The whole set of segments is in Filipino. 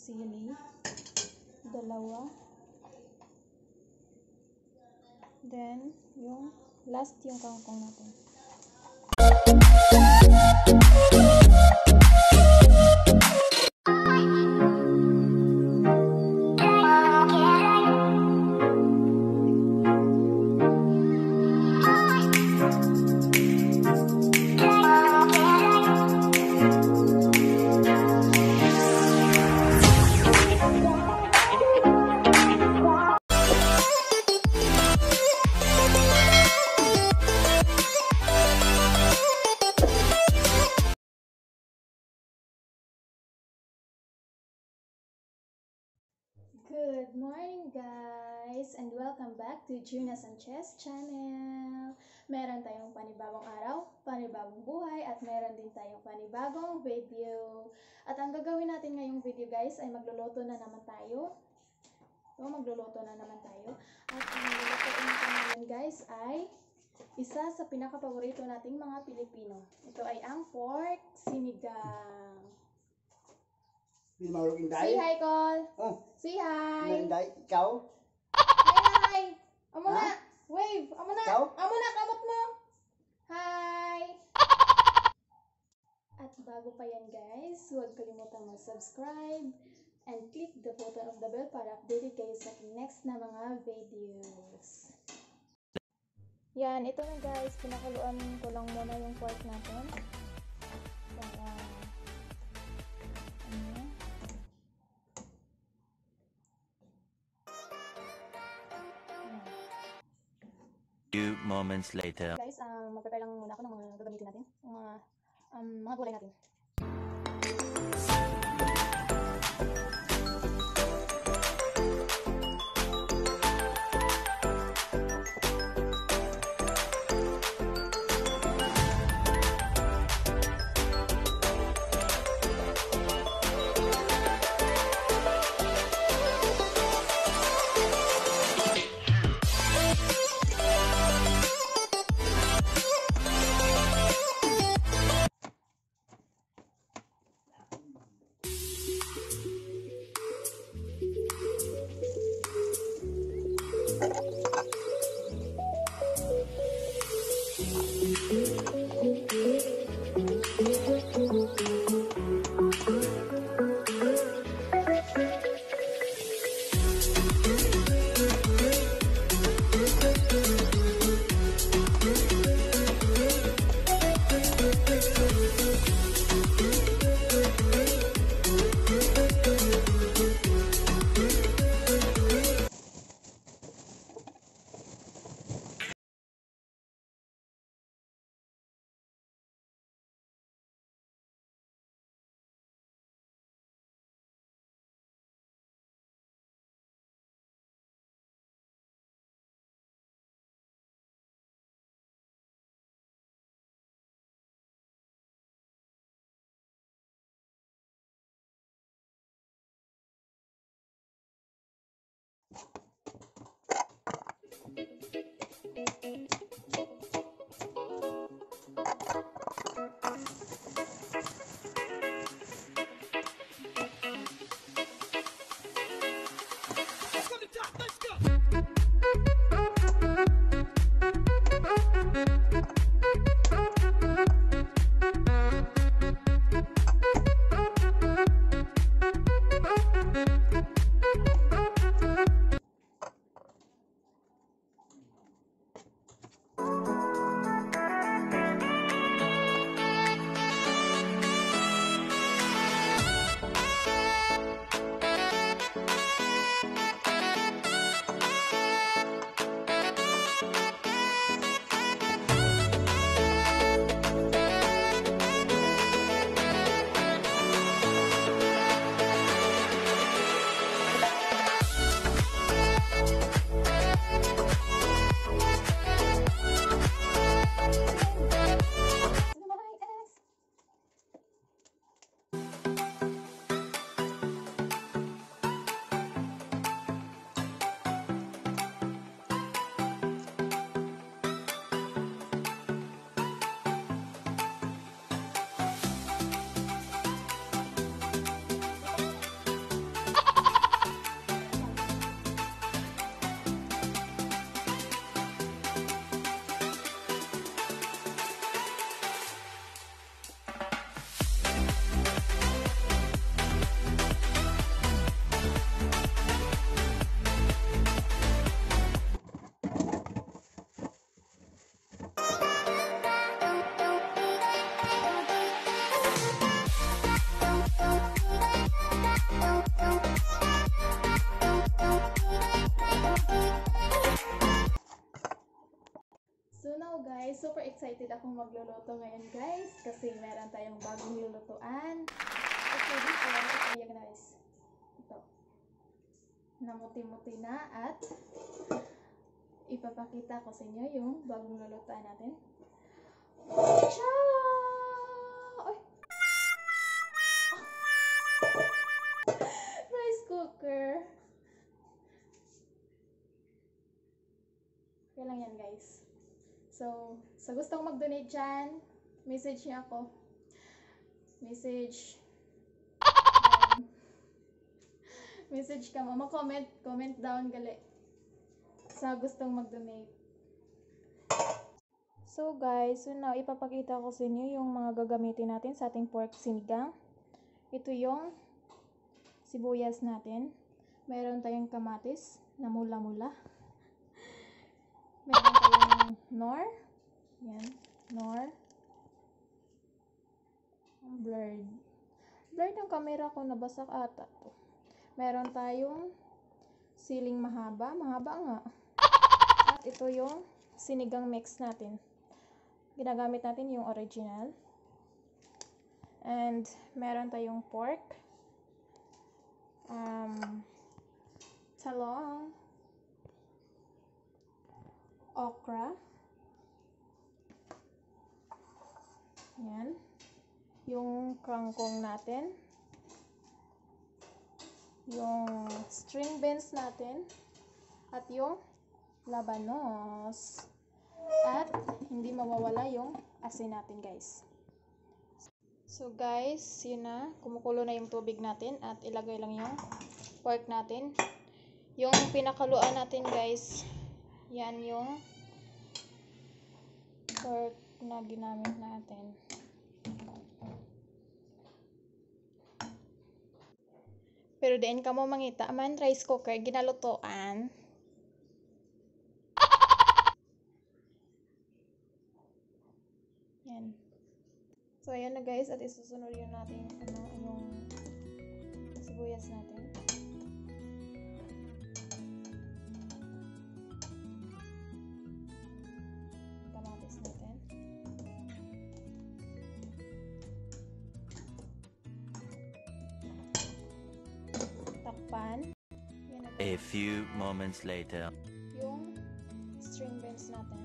sili, 2. Then, yung last yung kangkong natin. Good morning guys and welcome back to Juna Sanchez channel. Meron tayong panibagong araw, panibagong buhay at meron din tayong panibagong video. At ang gagawin natin ngayong video guys ay magluluto na naman tayo. Magluluto na naman tayo. At ang lulutuin natin ngayon guys ay isa sa pinaka-paborito nating mga Pilipino. Ito ay ang pork sinigang. Say hi, Col. Oh. Say hi. Inday, ikaw? Hi. Amo na. Wave. Amo na. Ikaw? Amo na, kamot mo. Hi. At bago pa yan guys, huwag kalimutang mag-subscribe and click the button of the bell para updated kayo sa aking next na mga videos. Yan, ito na guys. Pinakaluan ko lang muna yung pork natin. Para Few moments later. Guys, mag-prepare lang muna ako ng mga gagamitin natin. Mga gulay natin. excited akong magluluto ngayon guys kasi meron tayong bagong lulutuan. Okay, ayan guys. Ito. Namuti-muti na at ipapakita ko sa inyo yung bagong lulutuan natin. Ciao! Oy! Rice cooker. Okay lang yan guys. So, sa gustong mag-donate dyan, message niyo ako. Message ka mo. Comment down gali. Sa gustong mag-donate. So guys, so now ipapakita ko sa inyo yung mga gagamitin natin sa ating pork sinigang. Ito yung sibuyas natin. Meron tayong kamatis na mula-mula. Meron tayong nor. Yan, nor. Blurred. Blurred yung camera ko, nabasak ata to. Meron tayong siling mahaba. Mahaba nga. At ito yung sinigang mix natin. Ginagamit natin yung original. And meron tayong pork. Talong. Okra. Yan. Yung kangkong natin. Yung string beans natin. At yung labanos. At hindi mawawala yung asin natin guys. So guys, yun na. Kumukulo na yung tubig natin. At ilagay lang yung pork natin. Yung pinakaluan natin guys. Yan yung pork na ginamit natin. Pero diin ka mo mangita man rice cooker ginalutoan. Yan. So ayan na guys, at isusunod yun natin yung sibuyas natin. Kamatis natin. Takpan. Yan na A guys. few moments later. Yung string beans natin.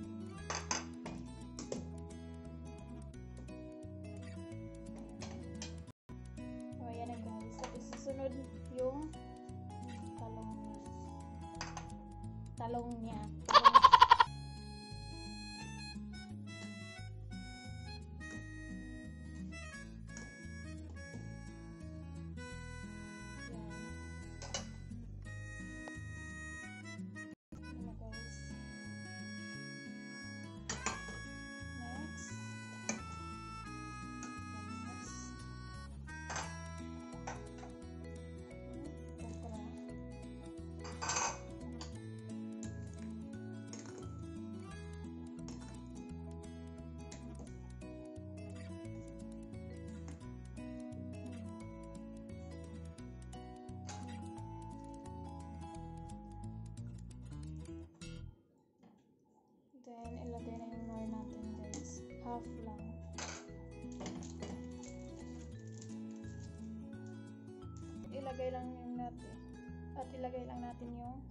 So, ayan na guys. So, isusunod yung talong niya. Then, ilagay na yung nor natin guys. Half lang. Ilagay lang yung natin. At ilagay lang natin yung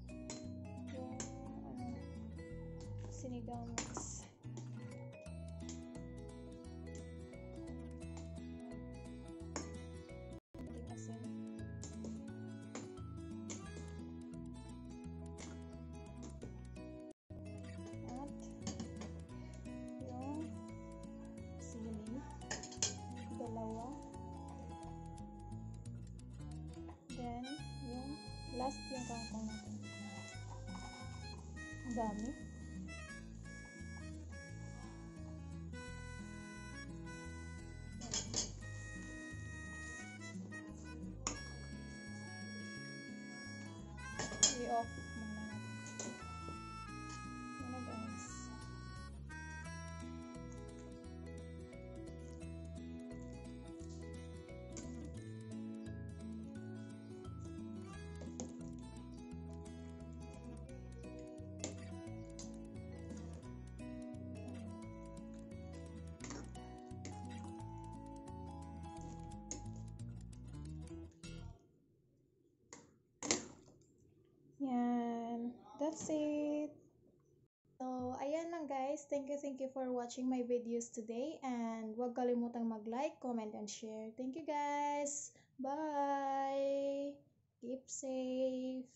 sinigang mix. Ating asin. Dalawa. Then, yung last yung kangkong natin. Ang dami. I-off muna natin. Yun na guys. That's it. So, ayan lang guys. Thank you for watching my videos today. And huwag kalimutang mag-like, comment, and share. Thank you guys. Bye. Keep safe.